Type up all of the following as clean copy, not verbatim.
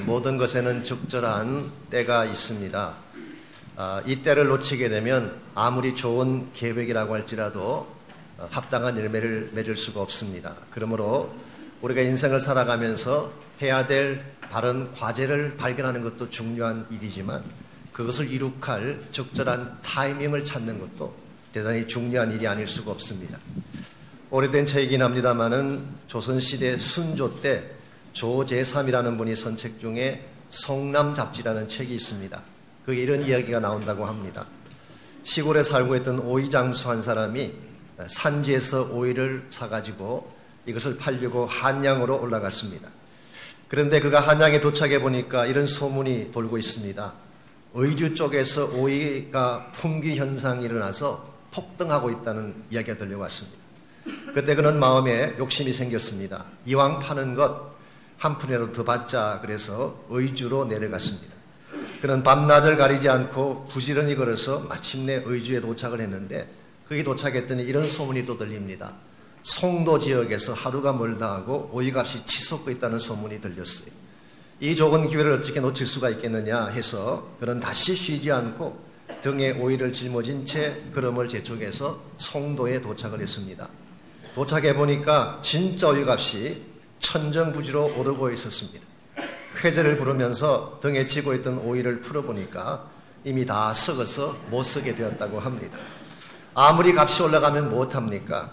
모든 것에는 적절한 때가 있습니다. 이 때를 놓치게 되면 아무리 좋은 계획이라고 할지라도 합당한 열매를 맺을 수가 없습니다. 그러므로 우리가 인생을 살아가면서 해야 될 바른 과제를 발견하는 것도 중요한 일이지만 그것을 이룩할 적절한 타이밍을 찾는 것도 대단히 중요한 일이 아닐 수가 없습니다. 오래된 책이긴 합니다마는 조선시대 순조 때 조제삼이라는 분이 쓴 책 중에 성남잡지라는 책이 있습니다. 그게 이런 이야기가 나온다고 합니다. 시골에 살고 있던 오이장수 한 사람이 산지에서 오이를 사가지고 이것을 팔려고 한양으로 올라갔습니다. 그런데 그가 한양에 도착해 보니까 이런 소문이 돌고 있습니다. 의주 쪽에서 오이가 품귀 현상이 일어나서 폭등하고 있다는 이야기가 들려왔습니다. 그때 그는 마음에 욕심이 생겼습니다. 이왕 파는 것 한 푼이라도 더 받자. 그래서 의주로 내려갔습니다. 그는 밤낮을 가리지 않고 부지런히 걸어서 마침내 의주에 도착을 했는데 거기 도착했더니 이런 소문이 또 들립니다. 송도 지역에서 하루가 멀다 하고 오이값이 치솟고 있다는 소문이 들렸어요. 이 좋은 기회를 어떻게 놓칠 수가 있겠느냐 해서 그는 다시 쉬지 않고 등에 오이를 짊어진 채 걸음을 재촉해서 송도에 도착을 했습니다. 도착해 보니까 진짜 오이값이 천정부지로 오르고 있었습니다. 쾌재를 부르면서 등에 지고 있던 오이를 풀어보니까 이미 다 썩어서 못 쓰게 되었다고 합니다. 아무리 값이 올라가면 못합니까?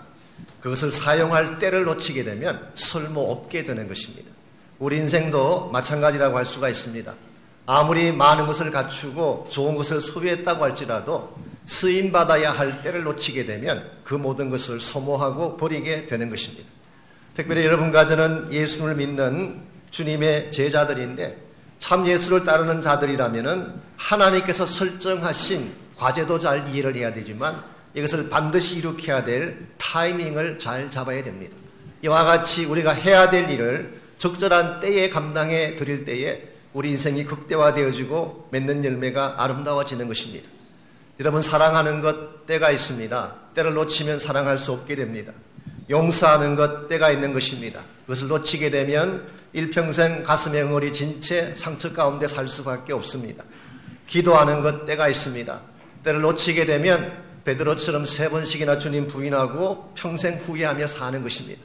그것을 사용할 때를 놓치게 되면 쓸모없게 되는 것입니다. 우리 인생도 마찬가지라고 할 수가 있습니다. 아무리 많은 것을 갖추고 좋은 것을 소유했다고 할지라도 쓰임받아야 할 때를 놓치게 되면 그 모든 것을 소모하고 버리게 되는 것입니다. 특별히 여러분과 저는 예수를 믿는 주님의 제자들인데 참 예수를 따르는 자들이라면 하나님께서 설정하신 과제도 잘 이해를 해야 되지만 이것을 반드시 이룩해야 될 타이밍을 잘 잡아야 됩니다. 이와 같이 우리가 해야 될 일을 적절한 때에 감당해 드릴 때에 우리 인생이 극대화되어지고 맺는 열매가 아름다워지는 것입니다. 여러분, 사랑하는 것 때가 있습니다. 때를 놓치면 사랑할 수 없게 됩니다. 용서하는 것 때가 있는 것입니다. 그것을 놓치게 되면 일평생 가슴에 응어리 진 채 상처 가운데 살 수밖에 없습니다. 기도하는 것 때가 있습니다. 때를 놓치게 되면 베드로처럼 3번씩이나 주님 부인하고 평생 후회하며 사는 것입니다.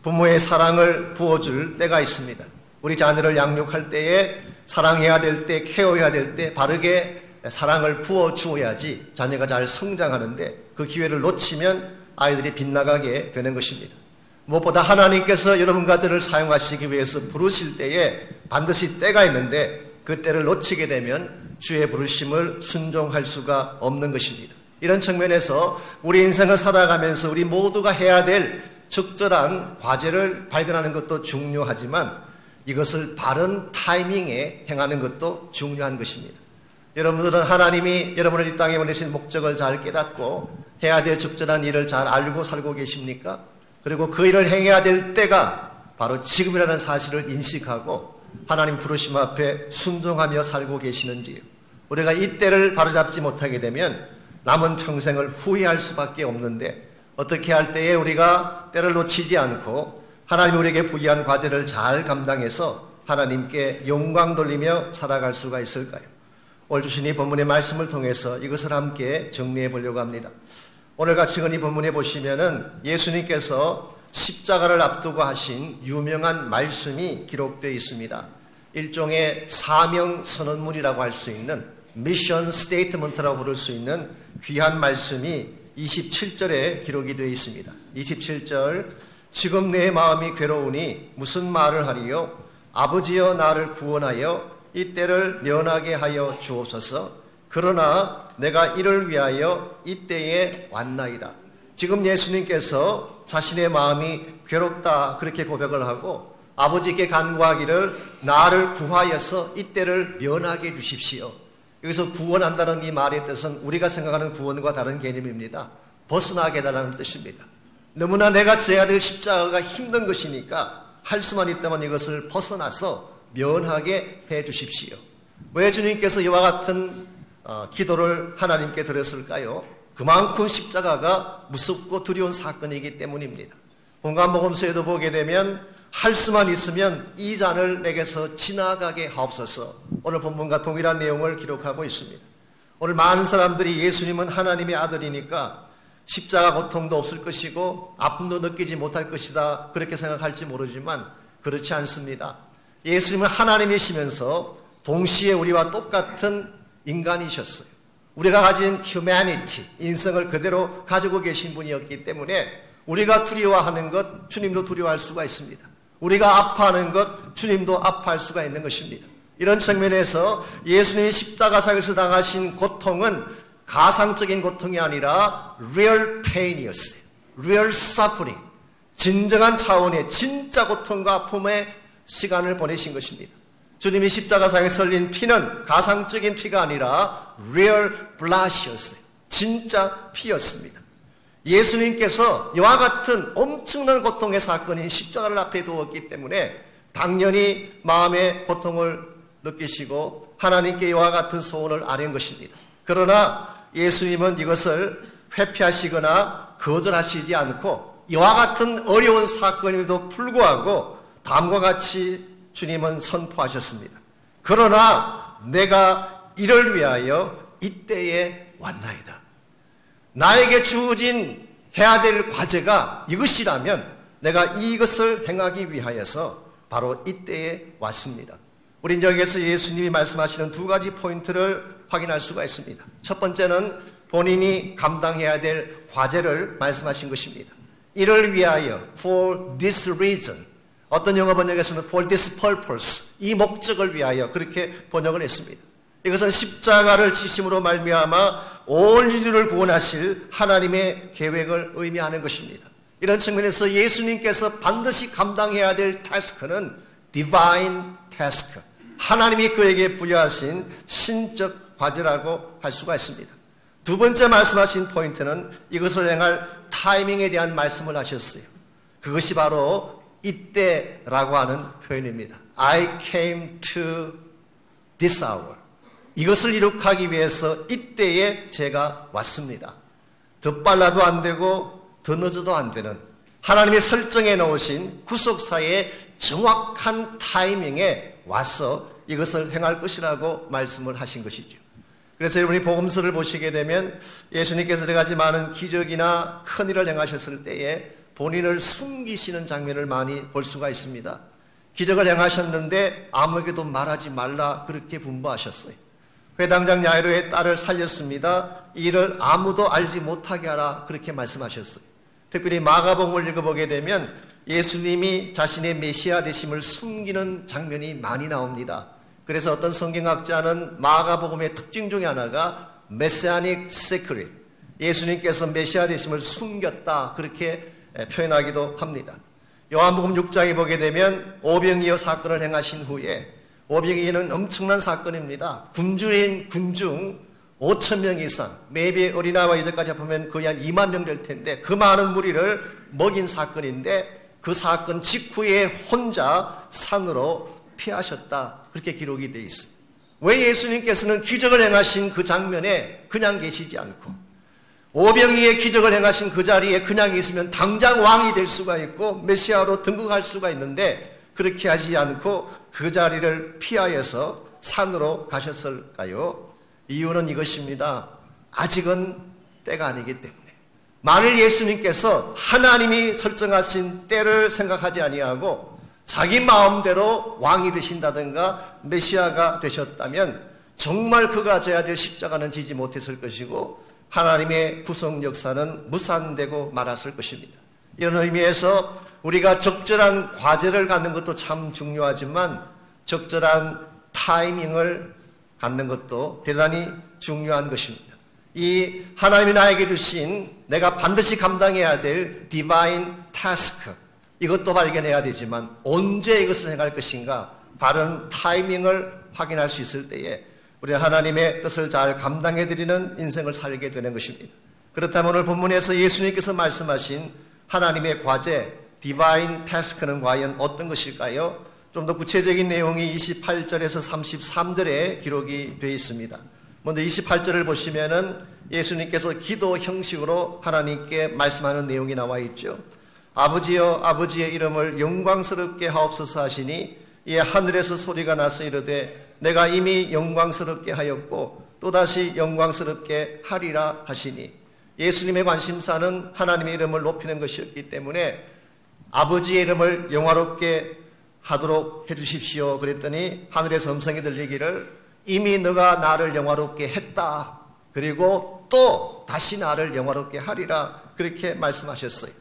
부모의 사랑을 부어줄 때가 있습니다. 우리 자녀를 양육할 때에 사랑해야 될 때, 케어해야 될 때 바르게 사랑을 부어주어야지 자녀가 잘 성장하는데 그 기회를 놓치면 아이들이 빗나가게 되는 것입니다. 무엇보다 하나님께서 여러분과 저를 사용하시기 위해서 부르실 때에 반드시 때가 있는데 그 때를 놓치게 되면 주의 부르심을 순종할 수가 없는 것입니다. 이런 측면에서 우리 인생을 살아가면서 우리 모두가 해야 될 적절한 과제를 발견하는 것도 중요하지만 이것을 바른 타이밍에 행하는 것도 중요한 것입니다. 여러분들은 하나님이 여러분을 이 땅에 보내신 목적을 잘 깨닫고 해야 될 적절한 일을 잘 알고 살고 계십니까? 그리고 그 일을 행해야 될 때가 바로 지금이라는 사실을 인식하고 하나님 부르심 앞에 순종하며 살고 계시는지요? 우리가 이 때를 바로잡지 못하게 되면 남은 평생을 후회할 수밖에 없는데 어떻게 할 때에 우리가 때를 놓치지 않고 하나님이 우리에게 부여한 과제를 잘 감당해서 하나님께 영광 돌리며 살아갈 수가 있을까요? 오늘 주신 이 본문의 말씀을 통해서 이것을 함께 정리해 보려고 합니다. 오늘 같이 이 본문에 보시면은 예수님께서 십자가를 앞두고 하신 유명한 말씀이 기록되어 있습니다. 일종의 사명 선언문이라고 할 수 있는 미션 스테이트먼트라고 부를 수 있는 귀한 말씀이 27절에 기록이 되어 있습니다. 27절, 지금 내 마음이 괴로우니 무슨 말을 하리요? 아버지여 나를 구원하여 이 때를 면하게 하여 주옵소서. 그러나 내가 이를 위하여 이때에 왔나이다. 지금 예수님께서 자신의 마음이 괴롭다 그렇게 고백을 하고 아버지께 간구하기를 나를 구하여서 이때를 면하게 해 주십시오. 여기서 구원한다는 이 말의 뜻은 우리가 생각하는 구원과 다른 개념입니다. 벗어나게 해달라는 뜻입니다. 너무나 내가 져야 될 십자가가 힘든 것이니까 할 수만 있다면 이것을 벗어나서 면하게 해 주십시오. 왜 주님께서 이와 같은 기도를 하나님께 드렸을까요? 그만큼 십자가가 무섭고 두려운 사건이기 때문입니다. 공간복음서에도 보게 되면 할 수만 있으면 이 잔을 내게서 지나가게 하옵소서. 오늘 본문과 동일한 내용을 기록하고 있습니다. 오늘 많은 사람들이 예수님은 하나님의 아들이니까 십자가 고통도 없을 것이고 아픔도 느끼지 못할 것이다 그렇게 생각할지 모르지만 그렇지 않습니다. 예수님은 하나님이시면서 동시에 우리와 똑같은 인간이셨어요. 우리가 가진 humanity, 인성을 그대로 가지고 계신 분이었기 때문에 우리가 두려워하는 것 주님도 두려워할 수가 있습니다. 우리가 아파하는 것 주님도 아파할 수가 있는 것입니다. 이런 측면에서 예수님이 십자가상에서 당하신 고통은 가상적인 고통이 아니라 real pain이었어요. real suffering. 진정한 차원의 진짜 고통과 아픔의 시간을 보내신 것입니다. 주님이 십자가상에 설린 피는 가상적인 피가 아니라 real blood이었어요. 진짜 피였습니다. 예수님께서 이와 같은 엄청난 고통의 사건인 십자가를 앞에 두었기 때문에 당연히 마음의 고통을 느끼시고 하나님께 이와 같은 소원을 아뢰는 것입니다. 그러나 예수님은 이것을 회피하시거나 거절하시지 않고 이와 같은 어려운 사건임에도 불구하고 다음과 같이 주님은 선포하셨습니다. 그러나 내가 이를 위하여 이때에 왔나이다. 나에게 주어진 해야 될 과제가 이것이라면 내가 이것을 행하기 위하여서 바로 이때에 왔습니다. 우린 여기에서 예수님이 말씀하시는 두 가지 포인트를 확인할 수가 있습니다. 첫 번째는 본인이 감당해야 될 과제를 말씀하신 것입니다. 이를 위하여 for this reason, 어떤 영어 번역에서는 for this purpose, 이 목적을 위하여 그렇게 번역을 했습니다. 이것은 십자가를 지심으로 말미암아 온 인류를 구원하실 하나님의 계획을 의미하는 것입니다. 이런 측면에서 예수님께서 반드시 감당해야 될 태스크는 divine task, 하나님이 그에게 부여하신 신적 과제라고 할 수가 있습니다. 두 번째 말씀하신 포인트는 이것을 행할 타이밍에 대한 말씀을 하셨어요. 그것이 바로 이때라고 하는 표현입니다. I came to this hour. 이것을 이룩하기 위해서 이때에 제가 왔습니다. 더 빨라도 안 되고 더 늦어도 안 되는 하나님이 설정해 놓으신 구속사의 정확한 타이밍에 와서 이것을 행할 것이라고 말씀을 하신 것이죠. 그래서 여러분이 복음서를 보시게 되면 예수님께서 여러 가지 많은 기적이나 큰일을 행하셨을 때에 본인을 숨기시는 장면을 많이 볼 수가 있습니다. 기적을 행하셨는데 아무에게도 말하지 말라 그렇게 분부하셨어요. 회당장 야이로의 딸을 살렸습니다. 이 일을 아무도 알지 못하게 하라 그렇게 말씀하셨어요. 특별히 마가복음을 읽어보게 되면 예수님이 자신의 메시아 되심을 숨기는 장면이 많이 나옵니다. 그래서 어떤 성경학자는 마가복음의 특징 중에 하나가 Messianic Secret, 예수님께서 메시아 되심을 숨겼다 그렇게 표현하기도 합니다. 요한복음 6장에 보게 되면 오병이어 사건을 행하신 후에, 오병이어는 엄청난 사건입니다. 굶주린 군중 5,000명 이상, 매비 어린아이와 이제까지 보면 거의 한 2만 명 될 텐데 그 많은 무리를 먹인 사건인데 그 사건 직후에 혼자 산으로 피하셨다 그렇게 기록이 되어 있습니다. 왜 예수님께서는 기적을 행하신 그 장면에 그냥 계시지 않고 오병이의 기적을 행하신 그 자리에 그냥 있으면 당장 왕이 될 수가 있고 메시아로 등극할 수가 있는데 그렇게 하지 않고 그 자리를 피하여서 산으로 가셨을까요? 이유는 이것입니다. 아직은 때가 아니기 때문에. 만일 예수님께서 하나님이 설정하신 때를 생각하지 아니하고 자기 마음대로 왕이 되신다든가 메시아가 되셨다면 정말 그가 져야 될 십자가는 지지 못했을 것이고 하나님의 구속 역사는 무산되고 말았을 것입니다. 이런 의미에서 우리가 적절한 과제를 갖는 것도 참 중요하지만 적절한 타이밍을 갖는 것도 대단히 중요한 것입니다. 이 하나님이 나에게 주신 내가 반드시 감당해야 될 디바인 타스크, 이것도 발견해야 되지만 언제 이것을 행할 것인가 바른 타이밍을 확인할 수 있을 때에 우리는 하나님의 뜻을 잘 감당해드리는 인생을 살게 되는 것입니다. 그렇다면 오늘 본문에서 예수님께서 말씀하신 하나님의 과제, 디바인 태스크는 과연 어떤 것일까요? 좀 더 구체적인 내용이 28절에서 33절에 기록이 되어 있습니다. 먼저 28절을 보시면은 예수님께서 기도 형식으로 하나님께 말씀하는 내용이 나와 있죠. 아버지여 아버지의 이름을 영광스럽게 하옵소서 하시니 이에 하늘에서 소리가 나서 이르되 내가 이미 영광스럽게 하였고 또다시 영광스럽게 하리라 하시니 예수님의 관심사는 하나님의 이름을 높이는 것이었기 때문에 아버지의 이름을 영화롭게 하도록 해주십시오. 그랬더니 하늘에서 음성이 들리기를 이미 너가 나를 영화롭게 했다. 그리고 또 다시 나를 영화롭게 하리라. 그렇게 말씀하셨어요.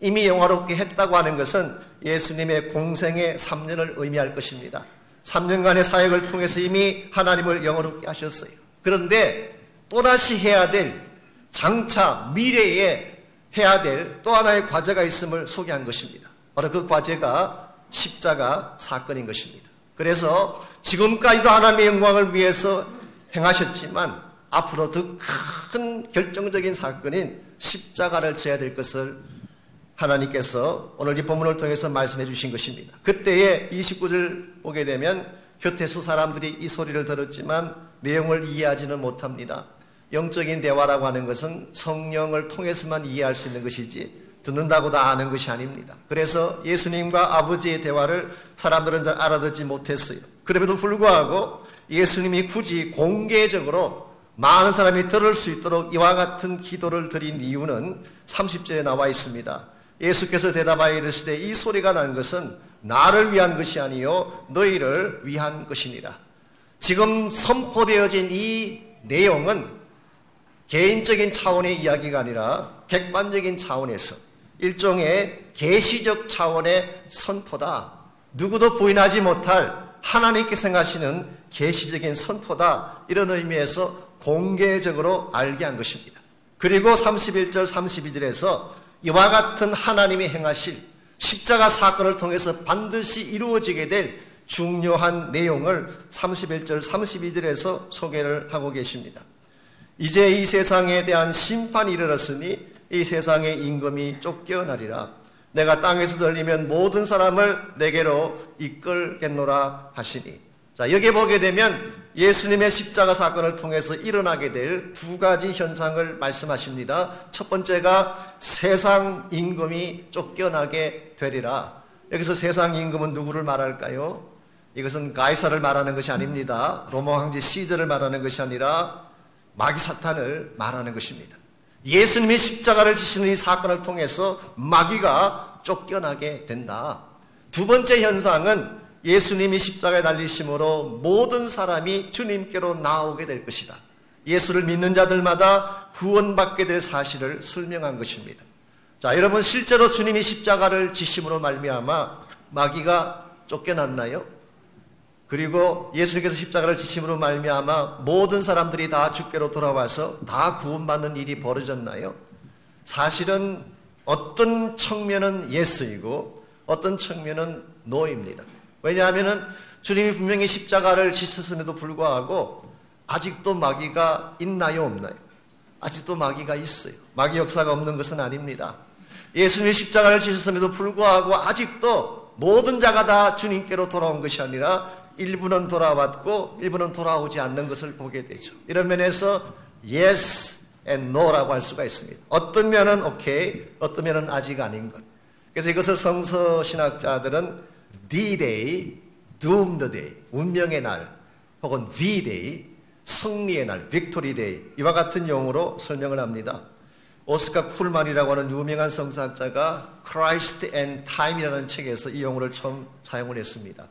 이미 영화롭게 했다고 하는 것은 예수님의 공생의 3년을 의미할 것입니다. 3년간의 사역을 통해서 이미 하나님을 영화롭게 하셨어요. 그런데 또다시 해야 될, 장차 미래에 해야 될 또 하나의 과제가 있음을 소개한 것입니다. 바로 그 과제가 십자가 사건인 것입니다. 그래서 지금까지도 하나님의 영광을 위해서 행하셨지만 앞으로 더 큰 결정적인 사건인 십자가를 져야 될 것을 하나님께서 오늘 이 본문을 통해서 말씀해 주신 것입니다. 그때에 29절 보게 되면 곁에서 사람들이 이 소리를 들었지만 내용을 이해하지는 못합니다. 영적인 대화라고 하는 것은 성령을 통해서만 이해할 수 있는 것이지 듣는다고 다 아는 것이 아닙니다. 그래서 예수님과 아버지의 대화를 사람들은 잘 알아듣지 못했어요. 그럼에도 불구하고 예수님이 굳이 공개적으로 많은 사람이 들을 수 있도록 이와 같은 기도를 드린 이유는 30절에 나와 있습니다. 예수께서 대답하여 이르시되 이 소리가 난 것은 나를 위한 것이 아니요 너희를 위한 것이니라. 지금 선포되어진 이 내용은 개인적인 차원의 이야기가 아니라 객관적인 차원에서 일종의 계시적 차원의 선포다. 누구도 부인하지 못할 하나님께서 행하시는 계시적인 선포다. 이런 의미에서 공개적으로 알게 한 것입니다. 그리고 31절 32절에서 이와 같은 하나님이 행하실 십자가 사건을 통해서 반드시 이루어지게 될 중요한 내용을 31절 32절에서 소개를 하고 계십니다. 이제 이 세상에 대한 심판이 이르렀으니 이 세상의 임금이 쫓겨나리라. 내가 땅에서 들리면 모든 사람을 내게로 이끌겠노라 하시니. 자, 여기에 보게 되면 예수님의 십자가 사건을 통해서 일어나게 될 두 가지 현상을 말씀하십니다. 첫 번째가 세상 임금이 쫓겨나게 되리라. 여기서 세상 임금은 누구를 말할까요? 이것은 가이사를 말하는 것이 아닙니다. 로마 황제 시저를 말하는 것이 아니라 마귀 사탄을 말하는 것입니다. 예수님이 십자가를 지시는 이 사건을 통해서 마귀가 쫓겨나게 된다. 두 번째 현상은 예수님이 십자가에 달리심으로 모든 사람이 주님께로 나오게 될 것이다. 예수를 믿는 자들마다 구원받게 될 사실을 설명한 것입니다. 자, 여러분 실제로 주님이 십자가를 지심으로 말미암아 마귀가 쫓겨났나요? 그리고 예수님께서 십자가를 지심으로 말미암아 모든 사람들이 다 주께로 돌아와서 다 구원받는 일이 벌어졌나요? 사실은 어떤 측면은 예스이고 어떤 측면은 노입니다. 왜냐하면 주님이 분명히 십자가를 지셨음에도 불구하고 아직도 마귀가 있나요 없나요? 아직도 마귀가 있어요. 마귀 역사가 없는 것은 아닙니다. 예수님이 십자가를 지셨음에도 불구하고 아직도 모든 자가 다 주님께로 돌아온 것이 아니라 일부는 돌아왔고 일부는 돌아오지 않는 것을 보게 되죠. 이런 면에서 yes and no라고 할 수가 있습니다. 어떤 면은 오케이, 어떤 면은 아직 아닌 것. 그래서 이것을 성서신학자들은 D-Day, Doomed Day, 운명의 날, 혹은 V-Day, 승리의 날, Victory Day, 이와 같은 용어로 설명을 합니다. 오스카 쿨만이라고 하는 유명한 성사학자가 Christ and Time이라는 책에서 이 용어를 처음 사용을 했습니다.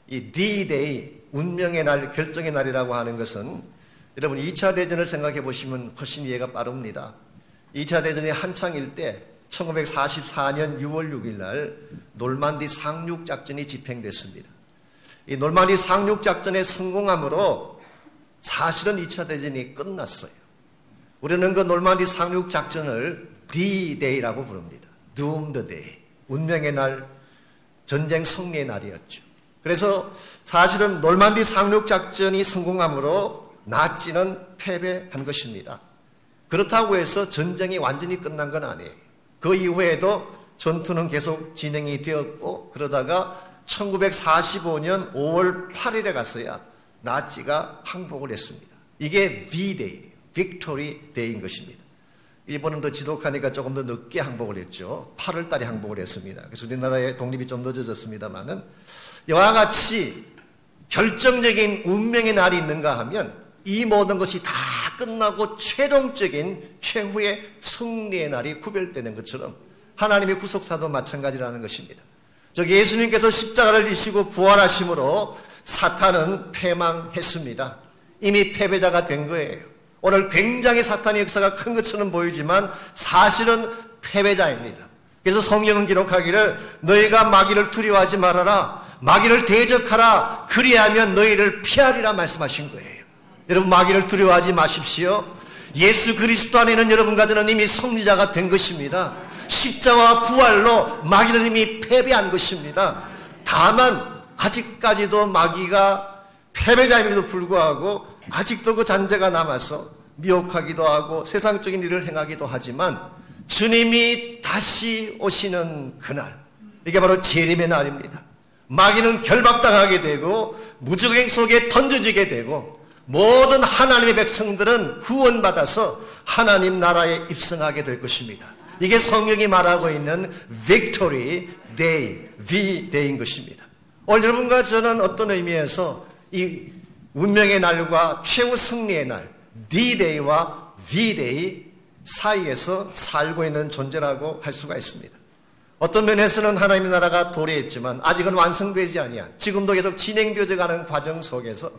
이 D-Day, 운명의 날, 결정의 날이라고 하는 것은 여러분 2차 대전을 생각해 보시면 훨씬 이해가 빠릅니다. 2차 대전이 한창일 때 1944년 6월 6일 날 놀만디 상륙작전이 집행됐습니다. 이 놀만디 상륙작전의 성공함으로 사실은 2차 대전이 끝났어요. 우리는 그 놀만디 상륙작전을 D-Day라고 부릅니다. Doomed Day, 운명의 날, 전쟁 승리의 날이었죠. 그래서 사실은 놀만디 상륙작전이 성공함으로 나치는 패배한 것입니다. 그렇다고 해서 전쟁이 완전히 끝난 건 아니에요. 그 이후에도 전투는 계속 진행이 되었고 그러다가 1945년 5월 8일에 갔어야 나치가 항복을 했습니다. 이게 V-Day예요. Victory Day인 것입니다. 일본은 더 지독하니까 조금 더 늦게 항복을 했죠. 8월 달에 항복을 했습니다. 그래서 우리나라의 독립이 좀 늦어졌습니다만은 이와 같이 결정적인 운명의 날이 있는가 하면 이 모든 것이 다 끝나고 최종적인 최후의 승리의 날이 구별되는 것처럼 하나님의 구속사도 마찬가지라는 것입니다. 즉 예수님께서 십자가를 지시고 부활하심으로 사탄은 패망했습니다. 이미 패배자가 된 거예요. 오늘 굉장히 사탄의 역사가 큰 것처럼 보이지만 사실은 패배자입니다. 그래서 성경은 기록하기를 너희가 마귀를 두려워하지 말아라. 마귀를 대적하라. 그리하면 너희를 피하리라 말씀하신 거예요. 여러분 마귀를 두려워하지 마십시오. 예수 그리스도 안에 있는 여러분과 저는 이미 승리자가 된 것입니다. 십자와 부활로 마귀는 이미 패배한 것입니다. 다만 아직까지도 마귀가 패배자임에도 불구하고 아직도 그 잔재가 남아서 미혹하기도 하고 세상적인 일을 행하기도 하지만 주님이 다시 오시는 그날, 이게 바로 재림의 날입니다. 마귀는 결박당하게 되고 무적행 속에 던져지게 되고 모든 하나님의 백성들은 구원받아서 하나님 나라에 입성하게 될 것입니다. 이게 성경이 말하고 있는 Victory Day, V-Day인 것입니다. 오늘 여러분과 저는 어떤 의미에서 이 운명의 날과 최후 승리의 날, D-Day와 V-Day 사이에서 살고 있는 존재라고 할 수가 있습니다. 어떤 면에서는 하나님의 나라가 도래했지만 아직은 완성되지 아니한, 지금도 계속 진행되어져 가는 과정 속에서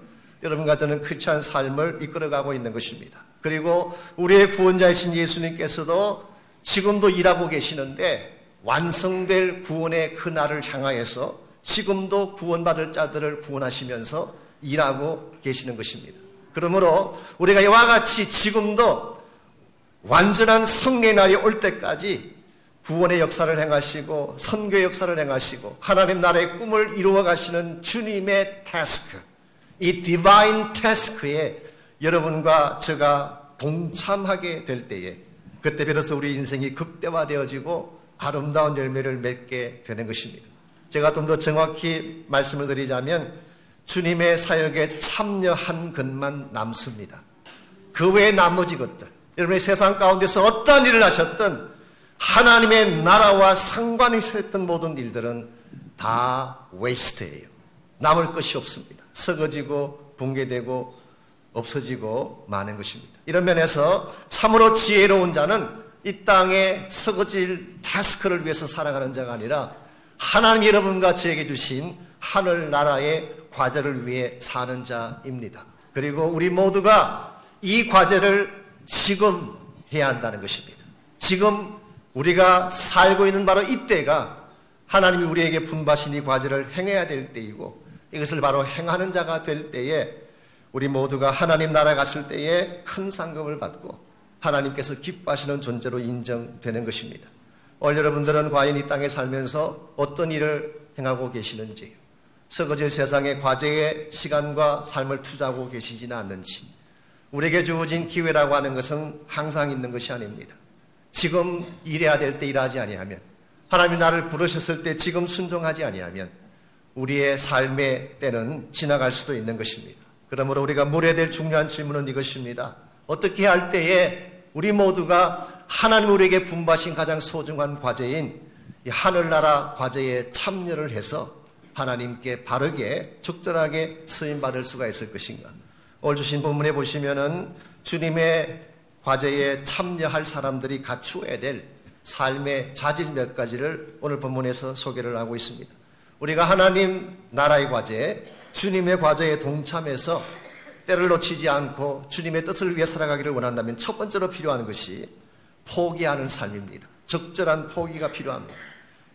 여러분과 저는 크리스찬 삶을 이끌어가고 있는 것입니다. 그리고 우리의 구원자이신 예수님께서도 지금도 일하고 계시는데 완성될 구원의 그날을 향하여서 지금도 구원받을 자들을 구원하시면서 일하고 계시는 것입니다. 그러므로 우리가 이와 같이 지금도 완전한 승리의 날이 올 때까지 구원의 역사를 행하시고 선교의 역사를 행하시고 하나님 나라의 꿈을 이루어 가시는 주님의 태스크, 이 디바인 태스크에 여러분과 제가 동참하게 될 때에 그때 비로소 우리 인생이 극대화되어지고 아름다운 열매를 맺게 되는 것입니다. 제가 좀 더 정확히 말씀을 드리자면 주님의 사역에 참여한 것만 남습니다. 그 외의 나머지 것들, 여러분의 세상 가운데서 어떠한 일을 하셨든 하나님의 나라와 상관이 있었던 모든 일들은 다 웨이스트예요. 남을 것이 없습니다. 썩어지고 붕괴되고 없어지고 마는 것입니다. 이런 면에서 참으로 지혜로운 자는 이 땅에 썩어질 타스크를 위해서 살아가는 자가 아니라 하나님 여러분과 저에게 주신 하늘나라의 과제를 위해 사는 자입니다. 그리고 우리 모두가 이 과제를 지금 해야 한다는 것입니다. 지금 우리가 살고 있는 바로 이때가 하나님이 우리에게 분바신 이 과제를 행해야 될 때이고 이것을 바로 행하는 자가 될 때에 우리 모두가 하나님 나라에 갔을 때에 큰 상급을 받고 하나님께서 기뻐하시는 존재로 인정되는 것입니다. 오늘 여러분들은 과연 이 땅에 살면서 어떤 일을 행하고 계시는지, 썩어질 세상의 과제에 시간과 삶을 투자하고 계시지는 않는지, 우리에게 주어진 기회라고 하는 것은 항상 있는 것이 아닙니다. 지금 일해야 될 때 일하지 아니하면, 하나님이 나를 부르셨을 때 지금 순종하지 아니하면 우리의 삶의 때는 지나갈 수도 있는 것입니다. 그러므로 우리가 물어야 될 중요한 질문은 이것입니다. 어떻게 할 때에 우리 모두가 하나님 우리에게 분바신 가장 소중한 과제인 이 하늘나라 과제에 참여를 해서 하나님께 바르게 적절하게 쓰임받을 수가 있을 것인가. 오늘 주신 본문에 보시면은 주님의 과제에 참여할 사람들이 갖추어야 될 삶의 자질 몇 가지를 오늘 본문에서 소개를 하고 있습니다. 우리가 하나님 나라의 과제, 주님의 과제에 동참해서 때를 놓치지 않고 주님의 뜻을 위해 살아가기를 원한다면 첫 번째로 필요한 것이 포기하는 삶입니다. 적절한 포기가 필요합니다.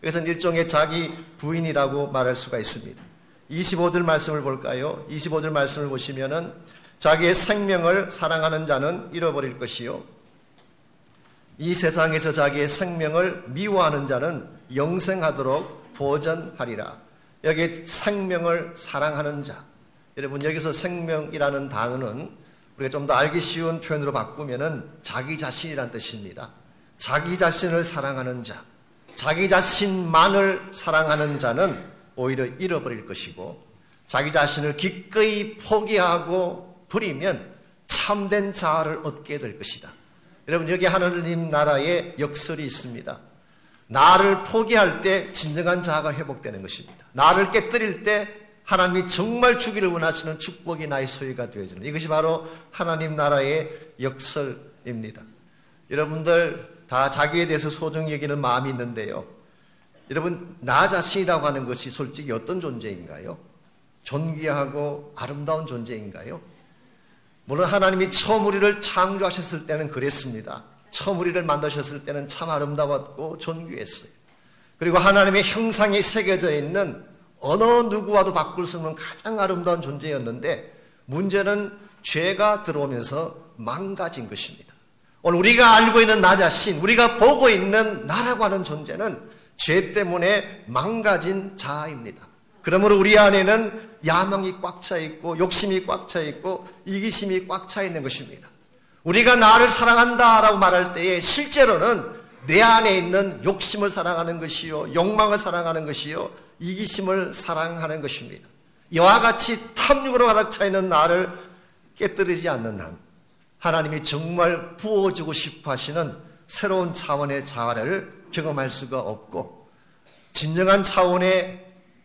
이것은 일종의 자기 부인이라고 말할 수가 있습니다. 25절 말씀을 볼까요? 25절 말씀을 보시면은 자기의 생명을 사랑하는 자는 잃어버릴 것이요, 이 세상에서 자기의 생명을 미워하는 자는 영생하도록 보전하리라. 여기 생명을 사랑하는 자, 여러분 여기서 생명이라는 단어는 우리가 좀 더 알기 쉬운 표현으로 바꾸면은 자기 자신이란 뜻입니다. 자기 자신을 사랑하는 자, 자기 자신만을 사랑하는 자는 오히려 잃어버릴 것이고, 자기 자신을 기꺼이 포기하고 버리면 참된 자아를 얻게 될 것이다. 여러분, 여기 하나님 나라의 역설이 있습니다. 나를 포기할 때 진정한 자아가 회복되는 것입니다. 나를 깨뜨릴 때 하나님이 정말 주기를 원하시는 축복이 나의 소유가 되어지는, 이것이 바로 하나님 나라의 역설입니다. 여러분들 다 자기에 대해서 소중히 여기는 마음이 있는데요. 여러분, 나 자신이라고 하는 것이 솔직히 어떤 존재인가요? 존귀하고 아름다운 존재인가요? 물론 하나님이 처음 우리를 창조하셨을 때는 그랬습니다. 처음 우리를 만드셨을 때는 참 아름다웠고 존귀했어요. 그리고 하나님의 형상이 새겨져 있는 어느 누구와도 바꿀 수 없는 가장 아름다운 존재였는데, 문제는 죄가 들어오면서 망가진 것입니다. 오늘 우리가 알고 있는 나 자신, 우리가 보고 있는 나라고 하는 존재는 죄 때문에 망가진 자아입니다. 그러므로 우리 안에는 야망이 꽉 차 있고 욕심이 꽉 차 있고 이기심이 꽉 차 있는 것입니다. 우리가 나를 사랑한다라고 말할 때에 실제로는 내 안에 있는 욕심을 사랑하는 것이요, 욕망을 사랑하는 것이요, 이기심을 사랑하는 것입니다. 이와 같이 탐욕으로 가득 차 있는 나를 깨뜨리지 않는 한 하나님이 정말 부어주고 싶어 하시는 새로운 차원의 자아를 경험할 수가 없고, 진정한 차원의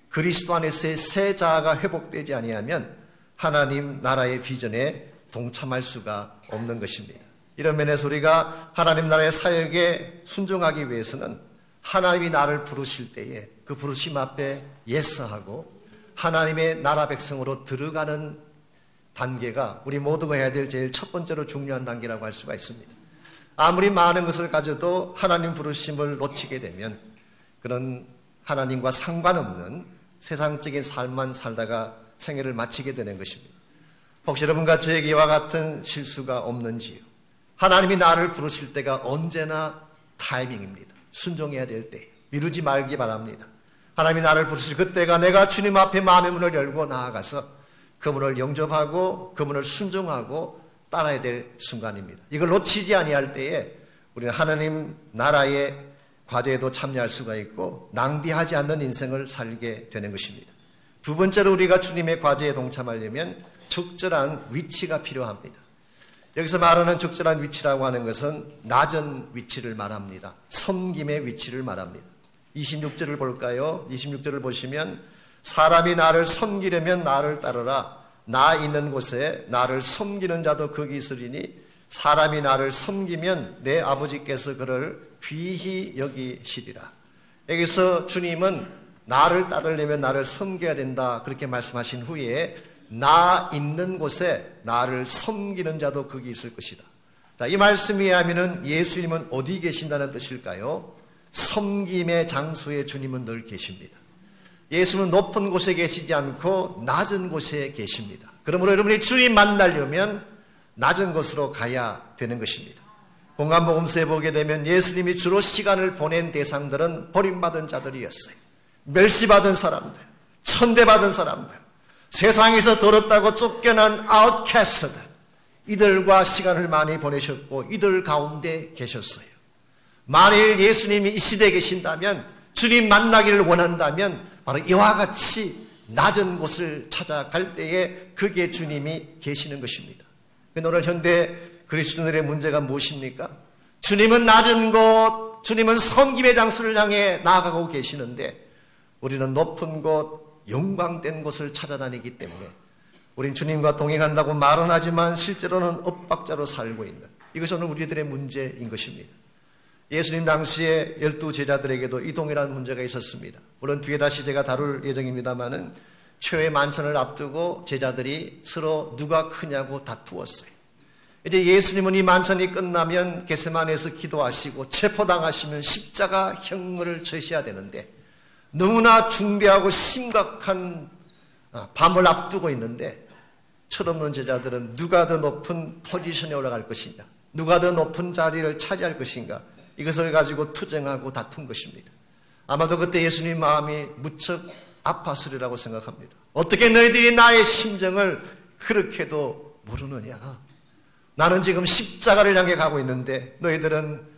그리스도 안에서의 새 자아가 회복되지 아니하면 하나님 나라의 비전에 동참할 수가 없는 것입니다. 이런 면에서 우리가 하나님 나라의 사역에 순종하기 위해서는 하나님이 나를 부르실 때에 그 부르심 앞에 예스하고 하나님의 나라 백성으로 들어가는 단계가 우리 모두가 해야 될 제일 첫 번째로 중요한 단계라고 할 수가 있습니다. 아무리 많은 것을 가져도 하나님 부르심을 놓치게 되면 그런 하나님과 상관없는 세상적인 삶만 살다가 생애를 마치게 되는 것입니다. 혹시 여러분과 저에게 이와 같은 실수가 없는지요? 하나님이 나를 부르실 때가 언제나 타이밍입니다. 순종해야 될 때 미루지 말기 바랍니다. 하나님이 나를 부르실 그때가 내가 주님 앞에 마음의 문을 열고 나아가서 그 문을 영접하고 그 문을 순종하고 따라야 될 순간입니다. 이걸 놓치지 아니할 때에 우리는 하나님 나라의 과제에도 참여할 수가 있고 낭비하지 않는 인생을 살게 되는 것입니다. 두 번째로 우리가 주님의 과제에 동참하려면 적절한 위치가 필요합니다. 여기서 말하는 적절한 위치라고 하는 것은 낮은 위치를 말합니다. 섬김의 위치를 말합니다. 26절을 볼까요? 26절을 보시면 사람이 나를 섬기려면 나를 따르라. 나 있는 곳에 나를 섬기는 자도 거기 있으리니 사람이 나를 섬기면 내 아버지께서 그를 귀히 여기시리라. 여기서 주님은 나를 따르려면 나를 섬겨야 된다 그렇게 말씀하신 후에 나 있는 곳에 나를 섬기는 자도 거기 있을 것이다. 자, 이 말씀에 의하면 예수님은 어디 계신다는 뜻일까요? 섬김의 장소에 주님은 늘 계십니다. 예수는 높은 곳에 계시지 않고 낮은 곳에 계십니다. 그러므로 여러분이 주님 만나려면 낮은 곳으로 가야 되는 것입니다. 공간복음서에 보게 되면 예수님이 주로 시간을 보낸 대상들은 버림받은 자들이었어요. 멸시받은 사람들, 천대받은 사람들, 세상에서 더럽다고 쫓겨난 아웃캐스트들, 이들과 시간을 많이 보내셨고 이들 가운데 계셨어요. 만일 예수님이 이 시대에 계신다면, 주님 만나기를 원한다면 바로 이와 같이 낮은 곳을 찾아갈 때에 그게 주님이 계시는 것입니다. 오늘 현대 그리스도인들의 문제가 무엇입니까? 주님은 낮은 곳, 주님은 섬김의 장소를 향해 나아가고 계시는데 우리는 높은 곳, 영광된 곳을 찾아다니기 때문에 우린 주님과 동행한다고 말은 하지만 실제로는 엇박자로 살고 있는, 이것이 오늘 우리들의 문제인 것입니다. 예수님 당시에 12 제자들에게도 이 동일한 문제가 있었습니다. 물론 뒤에 다시 제가 다룰 예정입니다만은 최후의 만찬을 앞두고 제자들이 서로 누가 크냐고 다투었어요. 이제 예수님은 이 만찬이 끝나면 겟세마네에서 기도하시고 체포당하시면 십자가형을 처하셔야 되는데 너무나 중대하고 심각한 밤을 앞두고 있는데 철없는 제자들은 누가 더 높은 포지션에 올라갈 것인가, 누가 더 높은 자리를 차지할 것인가, 이것을 가지고 투쟁하고 다툰 것입니다. 아마도 그때 예수님 마음이 무척 아팠으리라고 생각합니다. 어떻게 너희들이 나의 심정을 그렇게도 모르느냐. 나는 지금 십자가를 향해 가고 있는데 너희들은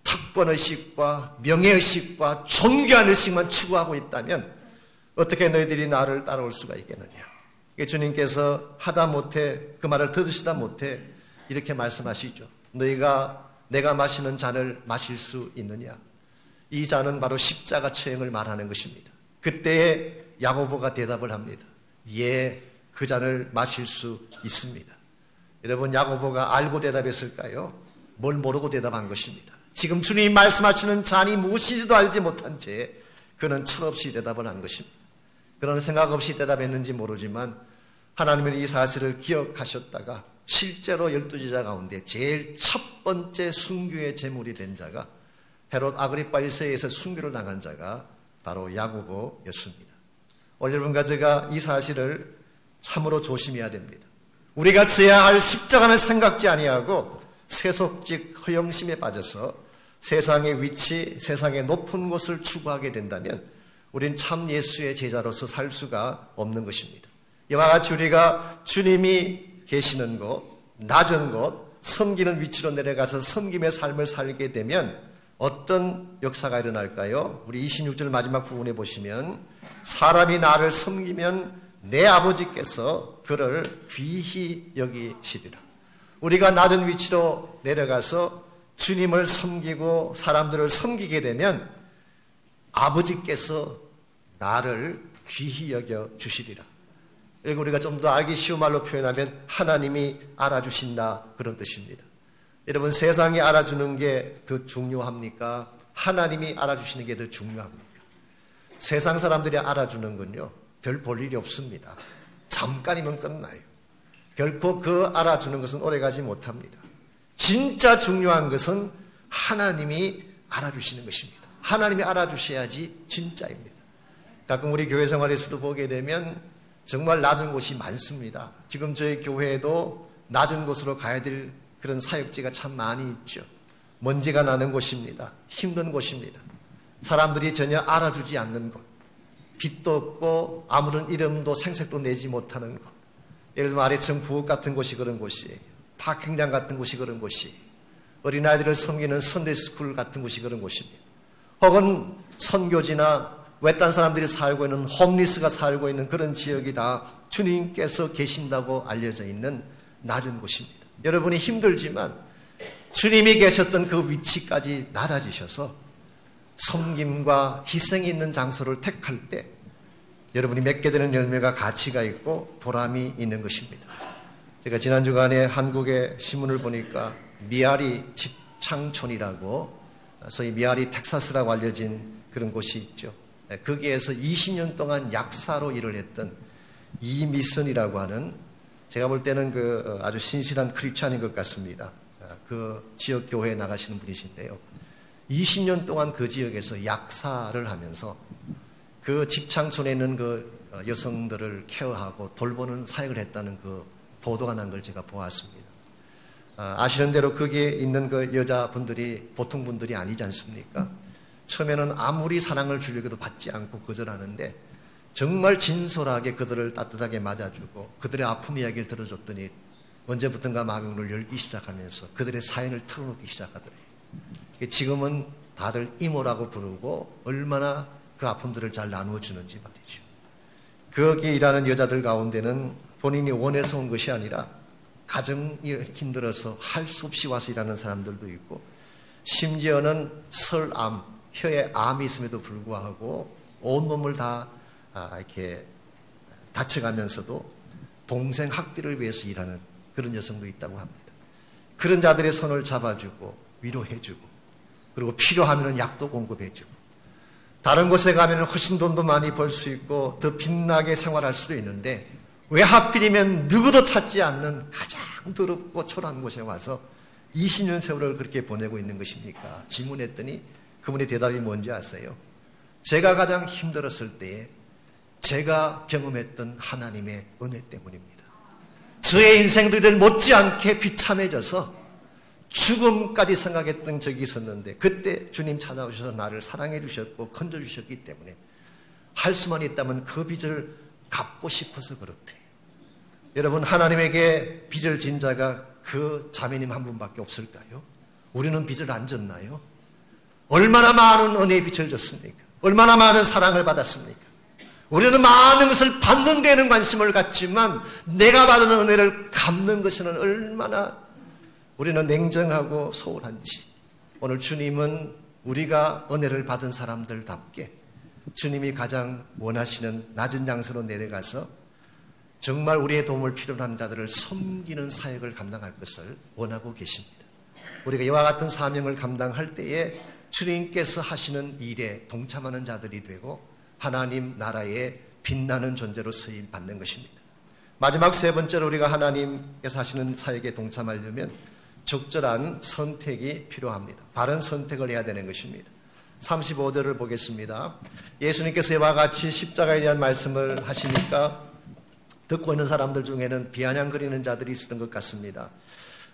특권의식과 명예의식과 존귀한 의식만 추구하고 있다면 어떻게 너희들이 나를 따라올 수가 있겠느냐. 주님께서 하다못해 그 말을 들으시다 못해 이렇게 말씀하시죠. 내가 마시는 잔을 마실 수 있느냐? 이 잔은 바로 십자가 처형을 말하는 것입니다. 그때에 야고보가 대답을 합니다. 예, 그 잔을 마실 수 있습니다. 여러분, 야고보가 알고 대답했을까요? 뭘 모르고 대답한 것입니다. 지금 주님이 말씀하시는 잔이 무엇인지도 알지 못한 채 그는 철없이 대답을 한 것입니다. 그런 생각 없이 대답했는지 모르지만 하나님은 이 사실을 기억하셨다가 실제로 12제자 가운데 제일 첫 번째 순교의 제물이 된 자가 헤롯 아그리파 1세에서 순교를 당한 자가 바로 야고보였습니다. 오늘 여러분과 제가 이 사실을 참으로 조심해야 됩니다. 우리가 져야 할 십자가는 생각지 아니하고 세속적 허영심에 빠져서 세상의 위치, 세상의 높은 곳을 추구하게 된다면 우린 참 예수의 제자로서 살 수가 없는 것입니다. 이와 같이 우리가 주님이 계시는 곳, 낮은 곳, 섬기는 위치로 내려가서 섬김의 삶을 살게 되면 어떤 역사가 일어날까요? 우리 26절 마지막 부분에 보시면 사람이 나를 섬기면 내 아버지께서 그를 귀히 여기시리라. 우리가 낮은 위치로 내려가서 주님을 섬기고 사람들을 섬기게 되면 아버지께서 나를 귀히 여겨 주시리라. 그리고 우리가 좀 더 알기 쉬운 말로 표현하면 하나님이 알아주신다, 그런 뜻입니다. 여러분, 세상이 알아주는 게 더 중요합니까? 하나님이 알아주시는 게 더 중요합니까? 세상 사람들이 알아주는 건요, 별 볼 일이 없습니다. 잠깐이면 끝나요. 결코 그 알아주는 것은 오래가지 못합니다. 진짜 중요한 것은 하나님이 알아주시는 것입니다. 하나님이 알아주셔야지 진짜입니다. 가끔 우리 교회 생활에서도 보게 되면 정말 낮은 곳이 많습니다. 지금 저희 교회에도 낮은 곳으로 가야 될 그런 사역지가 참 많이 있죠. 먼지가 나는 곳입니다. 힘든 곳입니다. 사람들이 전혀 알아주지 않는 곳, 빛도 없고 아무런 이름도 생색도 내지 못하는 곳, 예를 들면 아래층 부엌 같은 곳이 그런 곳이에요. 파킹장 같은 곳이 그런 곳이에요. 어린아이들을 섬기는 선데이스쿨 같은 곳이 그런 곳입니다. 혹은 선교지나 외딴 사람들이 살고 있는 홈리스가 살고 있는 그런 지역이 다 주님께서 계신다고 알려져 있는 낮은 곳입니다. 여러분이 힘들지만 주님이 계셨던 그 위치까지 낮아지셔서 섬김과 희생이 있는 장소를 택할 때 여러분이 맺게 되는 열매가 가치가 있고 보람이 있는 것입니다. 제가 지난 주간에 한국의 신문을 보니까 미아리 집창촌이라고 소위 미아리 텍사스라고 알려진 그런 곳이 있죠. 거기에서 20년 동안 약사로 일을 했던 이미선이라고 하는, 제가 볼 때는 그 아주 신실한 크리스찬인 것 같습니다. 그 지역 교회에 나가시는 분이신데요. 20년 동안 그 지역에서 약사를 하면서 그 집창촌에 있는 그 여성들을 케어하고 돌보는 사역을 했다는 그 보도가 난 걸 제가 보았습니다. 아시는 대로 거기에 있는 그 여자분들이 보통 분들이 아니지 않습니까? 처음에는 아무리 사랑을 주려고도 받지 않고 거절하는데 정말 진솔하게 그들을 따뜻하게 맞아주고 그들의 아픔 이야기를 들어줬더니 언제부턴가 마음의 문을 열기 시작하면서 그들의 사연을 털어놓기 시작하더래요. 지금은 다들 이모라고 부르고 얼마나 그 아픔들을 잘 나누어 주는지 말이죠. 거기 일하는 여자들 가운데는 본인이 원해서 온 것이 아니라 가정이 힘들어서 할 수 없이 와서 일하는 사람들도 있고, 심지어는 설암, 혀에 암이 있음에도 불구하고 온몸을 다 이렇게 다쳐가면서도 동생 학비를 위해서 일하는 그런 여성도 있다고 합니다. 그런 자들의 손을 잡아주고 위로해주고, 그리고 필요하면 약도 공급해주고, 다른 곳에 가면 훨씬 돈도 많이 벌 수 있고 더 빛나게 생활할 수도 있는데 왜 하필이면 누구도 찾지 않는 가장 더럽고 초라한 곳에 와서 20년 세월을 그렇게 보내고 있는 것입니까? 질문했더니 그분의 대답이 뭔지 아세요? 제가 가장 힘들었을 때에 제가 경험했던 하나님의 은혜 때문입니다. 저의 인생들이 못지않게 비참해져서 죽음까지 생각했던 적이 있었는데 그때 주님 찾아오셔서 나를 사랑해 주셨고 건져 주셨기 때문에 할 수만 있다면 그 빚을 갚고 싶어서 그렇대. 여러분, 하나님에게 빚을 진 자가 그 자매님 한 분밖에 없을까요? 우리는 빚을 안 졌나요? 얼마나 많은 은혜의 빚을 졌습니까? 얼마나 많은 사랑을 받았습니까? 우리는 많은 것을 받는 데에는 관심을 갖지만 내가 받은 은혜를 갚는 것에는 얼마나 우리는 냉정하고 소홀한지 오늘 주님은 우리가 은혜를 받은 사람들답게 주님이 가장 원하시는 낮은 장소로 내려가서 정말 우리의 도움을 필요로 하는 자들을 섬기는 사역을 감당할 것을 원하고 계십니다. 우리가 이와 같은 사명을 감당할 때에 주님께서 하시는 일에 동참하는 자들이 되고 하나님 나라의 빛나는 존재로 쓰임 받는 것입니다. 마지막 세 번째로 우리가 하나님께서 하시는 사역에 동참하려면 적절한 선택이 필요합니다. 바른 선택을 해야 되는 것입니다. 35절을 보겠습니다. 예수님께서 이와 같이 십자가에 대한 말씀을 하시니까 듣고 있는 사람들 중에는 비아냥거리는 자들이 있었던 것 같습니다.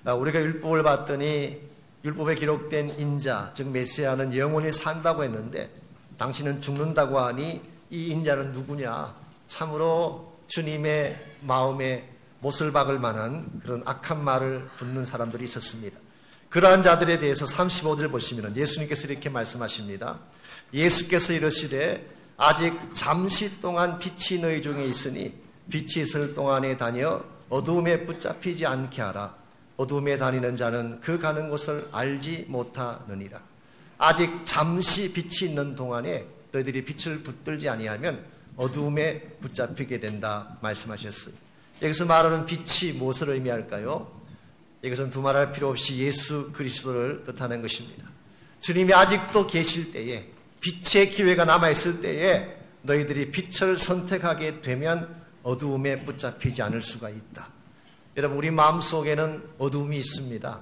우리가 율법을 봤더니 율법에 기록된 인자, 즉 메시아는 영원히 산다고 했는데 당신은 죽는다고 하니 이 인자는 누구냐? 참으로 주님의 마음에 못을 박을 만한 그런 악한 말을 붙는 사람들이 있었습니다. 그러한 자들에 대해서 35절 보시면 예수님께서 이렇게 말씀하십니다. 예수께서 이르시되 아직 잠시 동안 빛이 너희 중에 있으니 빛이 있을 동안에 다녀 어두움에 붙잡히지 않게 하라. 어두움에 다니는 자는 그 가는 곳을 알지 못하느니라. 아직 잠시 빛이 있는 동안에 너희들이 빛을 붙들지 아니하면 어두움에 붙잡히게 된다 말씀하셨어요. 여기서 말하는 빛이 무엇을 의미할까요? 이것은 두말할 필요 없이 예수 그리스도를 뜻하는 것입니다. 주님이 아직도 계실 때에 빛의 기회가 남아있을 때에 너희들이 빛을 선택하게 되면 어두움에 붙잡히지 않을 수가 있다. 여러분, 우리 마음속에는 어두움이 있습니다.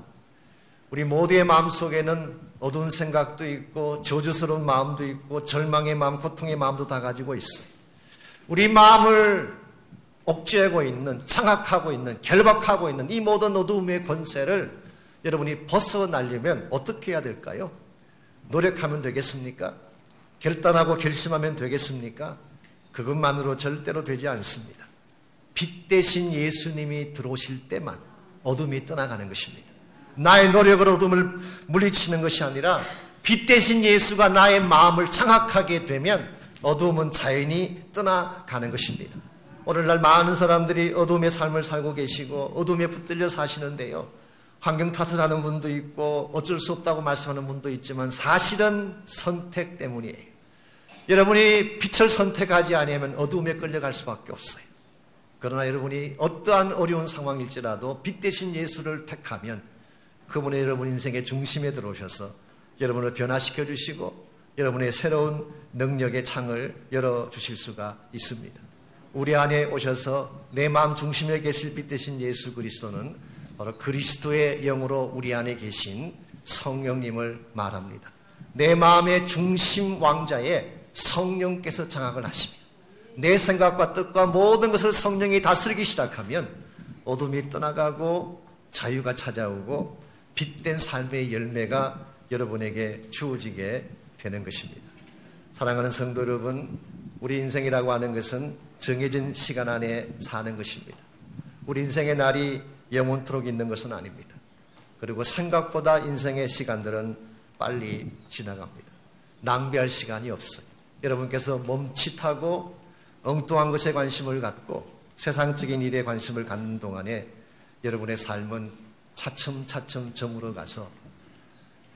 우리 모두의 마음속에는 어두운 생각도 있고 저주스러운 마음도 있고 절망의 마음, 고통의 마음도 다 가지고 있어요. 우리 마음을 옥죄하고 있는, 장악하고 있는, 결박하고 있는 이 모든 어두움의 권세를 여러분이 벗어나려면 어떻게 해야 될까요? 노력하면 되겠습니까? 결단하고 결심하면 되겠습니까? 그것만으로 절대로 되지 않습니다. 빛 대신 예수님이 들어오실 때만 어둠이 떠나가는 것입니다. 나의 노력으로 어둠을 물리치는 것이 아니라 빛 대신 예수가 나의 마음을 장악하게 되면 어둠은 자연히 떠나가는 것입니다. 오늘날 많은 사람들이 어둠의 삶을 살고 계시고 어둠에 붙들려 사시는데요. 환경 탓을 하는 분도 있고 어쩔 수 없다고 말씀하는 분도 있지만 사실은 선택 때문이에요. 여러분이 빛을 선택하지 않으면 어둠에 끌려갈 수밖에 없어요. 그러나 여러분이 어떠한 어려운 상황일지라도 빛 대신 예수를 택하면 그분의 여러분 인생의 중심에 들어오셔서 여러분을 변화시켜 주시고 여러분의 새로운 능력의 창을 열어주실 수가 있습니다. 우리 안에 오셔서 내 마음 중심에 계실 빛 대신 예수 그리스도는 바로 그리스도의 영으로 우리 안에 계신 성령님을 말합니다. 내 마음의 중심 왕자에 성령께서 장악을 하십니다. 내 생각과 뜻과 모든 것을 성령이 다스리기 시작하면 어둠이 떠나가고 자유가 찾아오고 빛된 삶의 열매가 여러분에게 주어지게 되는 것입니다. 사랑하는 성도 여러분, 우리 인생이라고 하는 것은 정해진 시간 안에 사는 것입니다. 우리 인생의 날이 영원토록 있는 것은 아닙니다. 그리고 생각보다 인생의 시간들은 빨리 지나갑니다. 낭비할 시간이 없어요. 여러분께서 멈칫하고 엉뚱한 것에 관심을 갖고 세상적인 일에 관심을 갖는 동안에 여러분의 삶은 차츰차츰 저물어 가서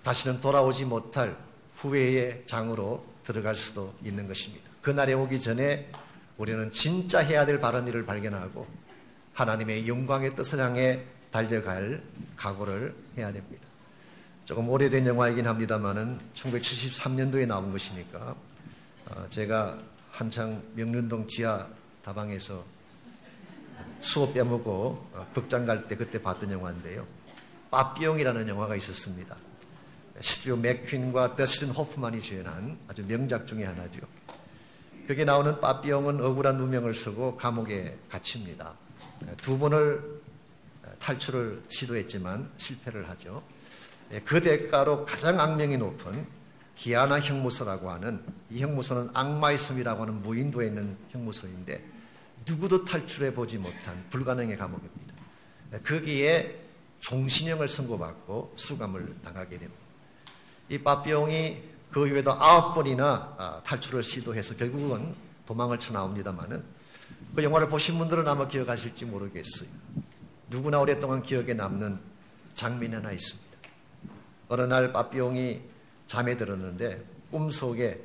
다시는 돌아오지 못할 후회의 장으로 들어갈 수도 있는 것입니다. 그날에 오기 전에 우리는 진짜 해야 될 바른 일을 발견하고 하나님의 영광의 뜻을 향해 달려갈 각오를 해야 됩니다. 조금 오래된 영화이긴 합니다만은 1973년도에 나온 것이니까 제가 한창 명륜동 지하 다방에서 수업 빼먹고 극장 갈 때 그때 봤던 영화인데요. 빠삐용이라는 영화가 있었습니다. 스티브 맥퀸과 더스틴 호프만이 주연한 아주 명작 중에 하나죠. 거기에 나오는 빠삐용은 억울한 누명을 쓰고 감옥에 갇힙니다. 두 번을 탈출을 시도했지만 실패를 하죠. 그 대가로 가장 악명이 높은 기아나 형무소라고 하는, 이 형무소는 악마의 섬이라고 하는 무인도에 있는 형무소인데 누구도 탈출해 보지 못한 불가능의 감옥입니다. 거기에 종신형을 선고받고 수감을 당하게 됩니다. 이 빠삐용이 그 이후에도 9번이나 탈출을 시도해서 결국은 도망을 쳐 나옵니다만은 그 영화를 보신 분들은 아마 기억하실지 모르겠어요. 누구나 오랫동안 기억에 남는 장면이 하나 있습니다. 어느 날 빠삐용이 잠에 들었는데 꿈속에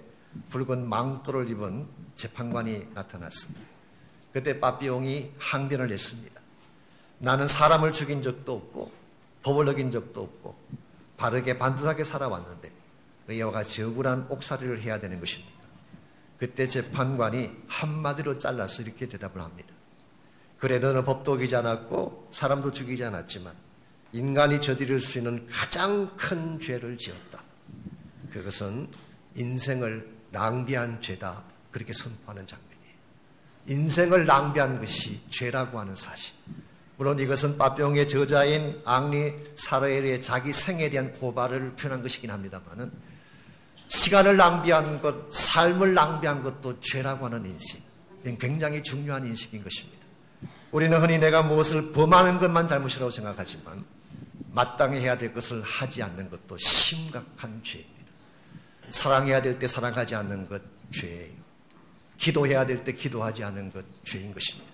붉은 망토를 입은 재판관이 나타났습니다. 그때 빠삐용이 항변을 했습니다. 나는 사람을 죽인 적도 없고 법을 어긴 적도 없고 바르게 반듯하게 살아왔는데 왜 이와 같이 억울한 옥살이를 해야 되는 것입니까? 그때 재판관이 한마디로 잘라서 이렇게 대답을 합니다. 그래, 너는 법도 어기지 않았고 사람도 죽이지 않았지만 인간이 저지를 수 있는 가장 큰 죄를 지었다. 그것은 인생을 낭비한 죄다. 그렇게 선포하는 장면이에요. 인생을 낭비한 것이 죄라고 하는 사실. 물론 이것은 빠삐용의 저자인 앙리 사르엘의 자기 생에 대한 고발을 표현한 것이긴 합니다만은 시간을 낭비한 것, 삶을 낭비한 것도 죄라고 하는 인식. 이건 굉장히 중요한 인식인 것입니다. 우리는 흔히 내가 무엇을 범하는 것만 잘못이라고 생각하지만 마땅히 해야 될 것을 하지 않는 것도 심각한 죄입니다. 사랑해야 될 때 사랑하지 않는 것 죄예요. 기도해야 될 때 기도하지 않는 것 죄인 것입니다.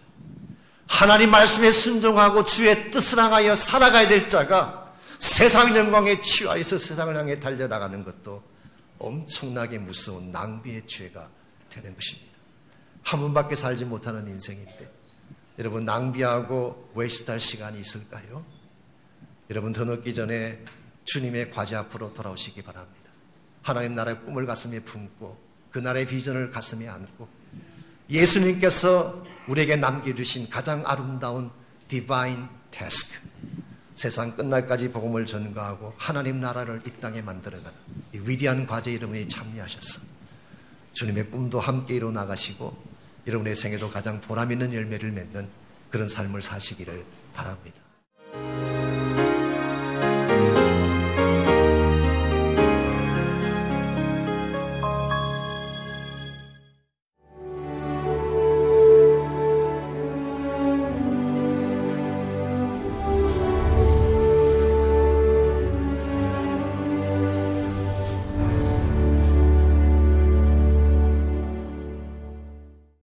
하나님 말씀에 순종하고 주의 뜻을 향하여 살아가야 될 자가 세상 영광에 취하여서 세상을 향해 달려나가는 것도 엄청나게 무서운 낭비의 죄가 되는 것입니다. 한 번밖에 살지 못하는 인생인데 여러분 낭비하고 웨이스트할 시간이 있을까요? 여러분 더 늦기 전에 주님의 과제 앞으로 돌아오시기 바랍니다. 하나님 나라의 꿈을 가슴에 품고 그 나라의 비전을 가슴에 안고 예수님께서 우리에게 남겨주신 가장 아름다운 디바인 태스크, 세상 끝날까지 복음을 전가하고 하나님 나라를 이 땅에 만들어가는 이 위대한 과제에 여러분이 참여하셔서 주님의 꿈도 함께 이루어 나가시고 여러분의 생에도 가장 보람 있는 열매를 맺는 그런 삶을 사시기를 바랍니다.